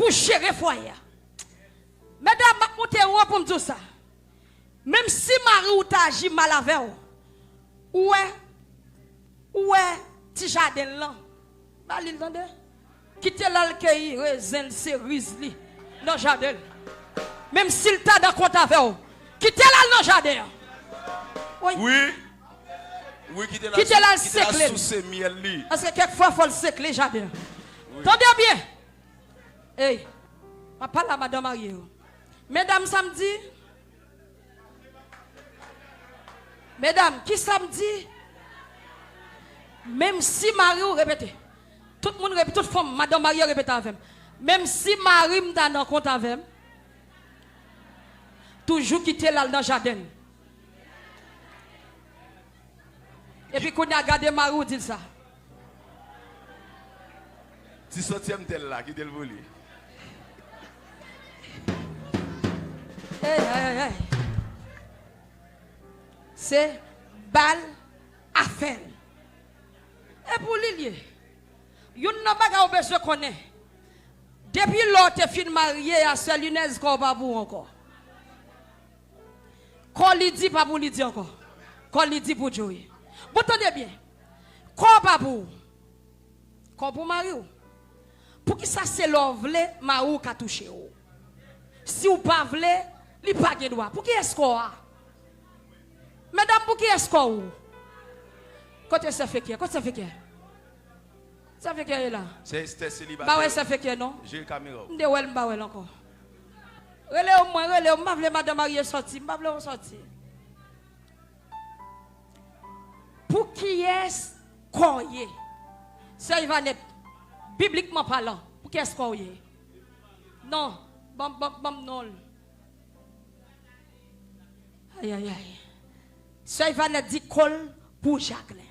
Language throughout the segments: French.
pour gérer le foyer. Mesdames, je monte pour me dire ça. Même si Marie ou t'a agi mal avec vous, ouais, petit jardin là. Bah, l'entendez? Quittez l'alcueil, raisin, cerise, dans le jardin. Même s'il t'a dans compte avec vous, quittez-la dans le jardin. Oui. Oui, quittez-la secler. Parce que quelquefois, il faut le secler le jardin. Tendez bien. Hey, je parle à Madame Marie. Mesdames, samedi. Mesdames, qui samedi? Même si Marie répète. Tout le monde répète, toute femme, Madame Marie répète avec. Même si Marie me donne un compte avec. Toujours quitter là dans le jardin. Et puis quand on a gardé Marie, dit ça. Si sortième tel là, qui te le volé. Hey. C'est balle à faire. Et pour Lilier, il n'a pas besoin de connaître. Depuis l'autre fin marié à ce lunettes qu'on va pour encore. Qu'on lui dit pas pour lui dire encore. Qu'on lui dit pour jouer. Vous entendez bien? Qu'on pas pour. Qu'on pour Mario. Pour qui ça c'est l'ovle, Mario qui a touché. Si vous pas voulez, il pas de droit. Pour qui est-ce qu'on a? Mesdames, pour qui est-ce qu'on a? Quand ça fait qui? Quand ça fait qui? Ça fait qui est là? C'est célibataire. Bah ouais, ça fait qui non? J'ai une caméra. De ouais, bah ouais encore. Relais au moins, m'a voulu Madame Marie sortir, m'a voulu sortir. Pour qui est-ce qu'on y est? Ça il va être bibliquement parlant. Pour qui est-ce qu'on y est? Non, non. Aïe. Ça il va être dit col pour Jacqueline.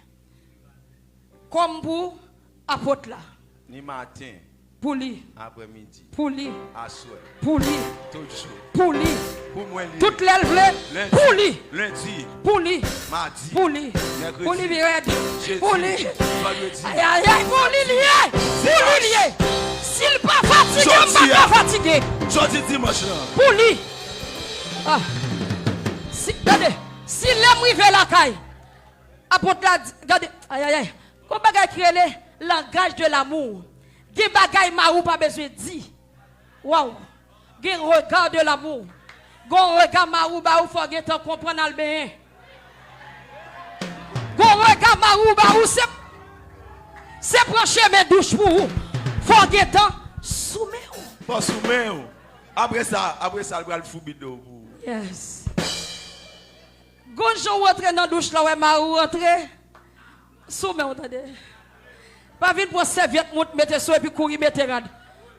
Comme pour apôtre là. Ni matin. Pour lui. Après-midi. Pour lui. À soir. Pour lui. Toujours. Pour lui. Pour moi. Toute l'élève. Pour lui. Lundi. Pour lui. Mardi. Pour lui. Mercredi. Pour lui. Jeudi. Pour lui. Vendredi. Aïe. Pour lui lié. Pour lui lié. S'il pas fatigué, on va pas fatigué. Jeudi dimanche là. Pour lui. Ah. Regardez. S'il aime river la caille. Apôtre là, regardez. Aïe. Comment bagay créer le langage de l'amour? Gen bagay marou pas besoin de dire. Waouh. Gen regard de l'amour. Gon regard marou ba ou faut gen temps comprendre al bien. Gon regard marou ba ou c'est brancher mes douches pour vous. Faut gen temps soumet ou. Pas soumet ou. Après ça, il va le foubido pour. Yes. Gon jou rentre dans douche là ouais marou rentre. Soumet ou tande. Pas vite pour serviette, mettez ça et puis courir, mettez rad.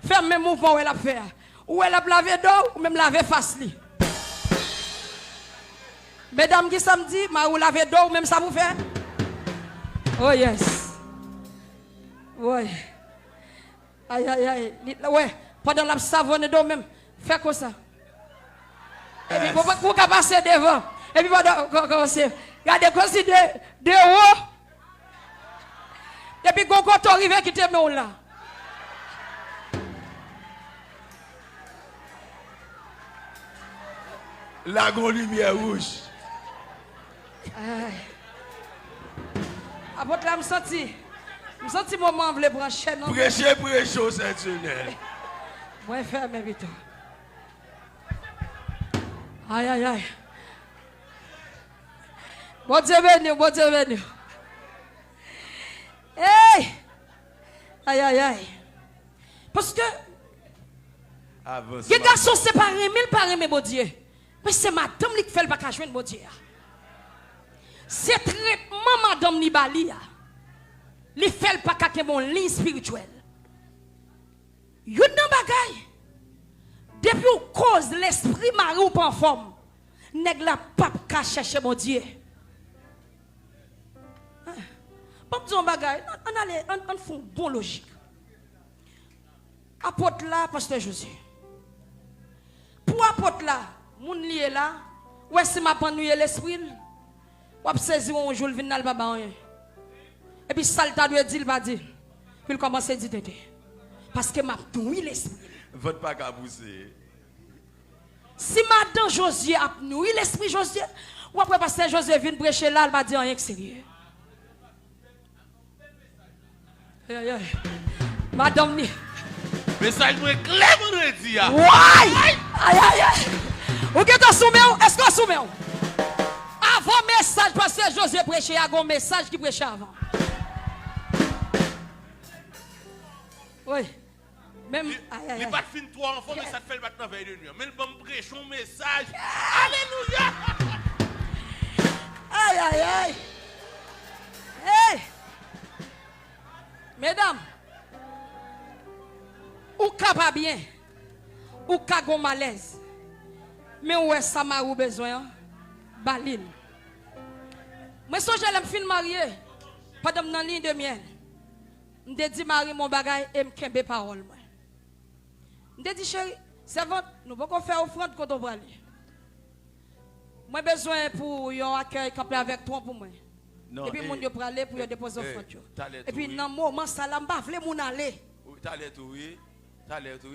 Faire mes mouvements où elle a fait. Ou elle a lavé d'eau, ou même lavé face li. Mesdames qui samedi, ou lavé d'eau, ou même ça vous fait. Oh yes. Ouais. Aïe. Ouais. Pendant la savonne d'eau même, fais comme ça. Et puis vous passer devant. Et puis vous commencez. Regardez, considérez de haut. Et puis, quand on arrive, qui te met là. La grande lumière rouge. Après, là, je me sens moment où je brancher. Prêcher au Saint-Tunnel. Moi, ferme vite. Aïe. Bon Dieu béni. Hey! Aïe. Parce que les garçons séparés, mille parents, mais bon Dieu. Mais c'est madame qui fait le bagage, bon Dieu. C'est traitement madame Nibali. Il fait le bagage, mon ligne spirituelle. Yon nan bagay. Depuis ou cause l'esprit mari ou pas en forme, nèg la pape ka chercher mon Dieu. Bon disons bagay, on fait bon logique. Apôtre là, pasteur Jésus. Pour apôtre là, moun lié là, ouais c'est m'a panouiller l'esprit. Ou saisir un jour vinn nan baba rien. Et puis ça t'a doit dire il va dire. Puis il commence à dire tété. Parce que m'a panouiller l'esprit. Votre pas qu'à pousser. Si madame Josué a nourri l'esprit Josué, ou après pasteur Josué vient prêcher là, il va dire rien que sérieux. Aïe, aïe, aïe. Madame ni. Message moi clair vendredi. Aïe, aïe, aïe. Ou êtes soumis? Est-ce qu'on soumet? Avant message, pasteur Josué prêcher, il y a un message qui prêchait avant. Oui. Même. Il n'est pas de fin trois enfants, mais ça te fait le matin veille de nuit. Mais le bon prêche un message. Alléluia. Aïe, aïe, aïe. Hey. Mesdames, ou ka pas bien, ou ka gon malaise, mais où est ça m'a ou besoin? Balil. Moi, si je l'aime fin marié, pendant dans ligne de miel, je dis Marie mon bagage et je kembe parole. Je dis chérie, servante, nous pouvons faire offrande quand on va aller. Moi besoin pour un accueil camper avec toi pour moi. Non, et puis mon Dieu pour aller pour déposer offrande. Et puis dans le moment ça là m'pa vle moun aller. T'allais tout oui,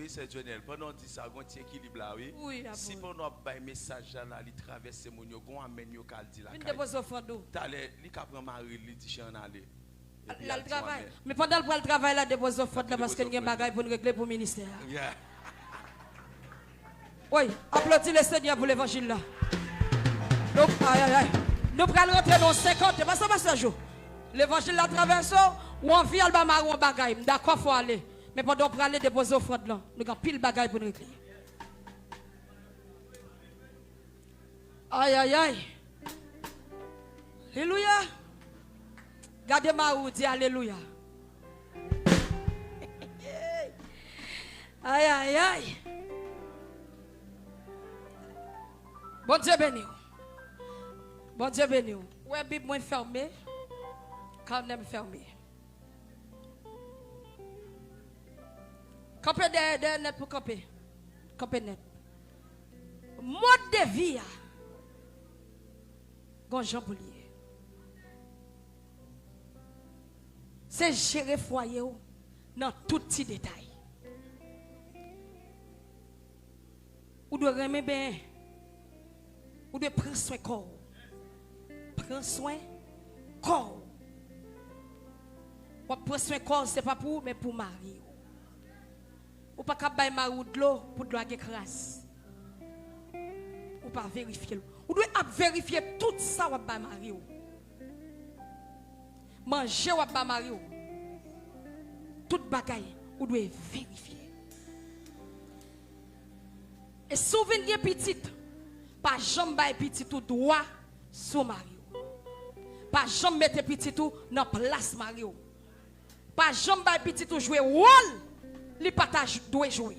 c'est Jonel. Pendant 10 secondes, tu équilibre là, oui. Oui, si pendant un message là, il traverse mon yo, gon amène yo kal di la. Une déposer offrande. T'allais, li ka prend Marie, li dit j'en aller. Là le travail. Mais pendant le travail là déposer offrande là parce qu'il y a un bagage pour nous régler pour le ministère. Oui, applaudis le Seigneur pour l'évangile là. Donc, aïe, aïe, aïe. Nous prenons rentrer dans 50, parce que ça joue. L'évangile la traverse, ou on vit alba marou en bagaille. D'accord, il faut aller. Mais pendant qu'on aller déposer offrande là, nous avons pile bagaille pour nous régler. Aïe, aïe, aïe. Alléluia. Gardez marou, dit alléluia. Aïe, aïe, aïe. Bon Dieu béni. Bon Dieu béni. Ouais, Bible moins fermée. Quand même fermé. Campé de net pour camper. Camper net. Mode de vie. Gon Jean Boulier. C'est gérer foyer dans tout petit détail. Ou doit remettre bien. Ou de prendre soin corps. Prends soin corps. Ou prendre soin corps, ce n'est pas pour, mais pour mari. Ou pas qu'à bailler mari de l'eau pour de la crasse. Ou pas vérifier. Ou doit vérifier tout ça ou bailler mari. Manger ou bailler mari. Tout bagaille, ou doit vérifier. Et souvenir petit. Pas jamais bailler petit tout droit sur Mario. Pas jamais mettre petit tout dans place Mario. Pas jamais bailler petit tout jouer rôle, li partage doit jouer.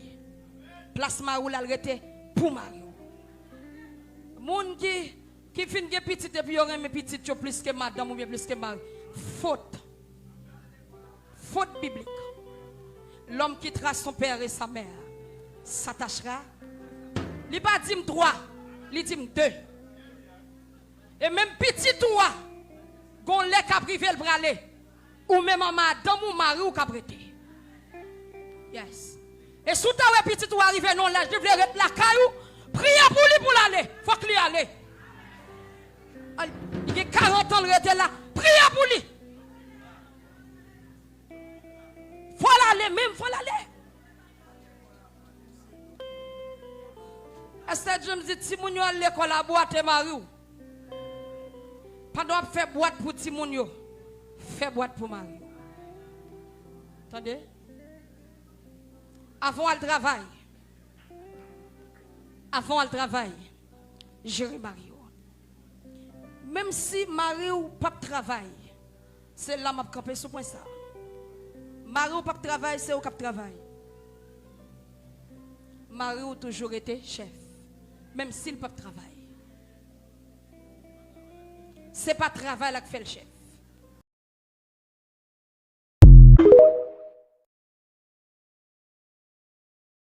Place Mario la rete pour Mario. Moun qui fin gen petit et puis yon reme petit yo plus que madame ou bien plus que mari. Faute. Faute biblique. L'homme qui trace son père et sa mère s'attachera. Li pas dit 3. Il dit 2. Et même petit toi, gon lè ka privé le bralé, ou même madame ou mari ou ka prêté. Yes. Et sous ta ouais petit toi arrivé non l'âge de vle la caillou, priez pour lui pour l'aller. Faut que lui aller. Il y a 40 ans le rete là, priez pour lui. Faut l'aller même, faut l'aller. Est-ce que je me dis, si moun yo à l'école à boîte et Mario, pendant faire boîte pour ti moun yo, fait boîte pour Mario. Attendez? Avant le travail, gérer Mario. Même si Mario pas de travail, c'est là m'a campé sur point ça. Mario pas de travail, c'est au cap travail. Mario toujours été chef. Même s'il n'a pas de travail. Ce n'est pas le travail qui fait le chef.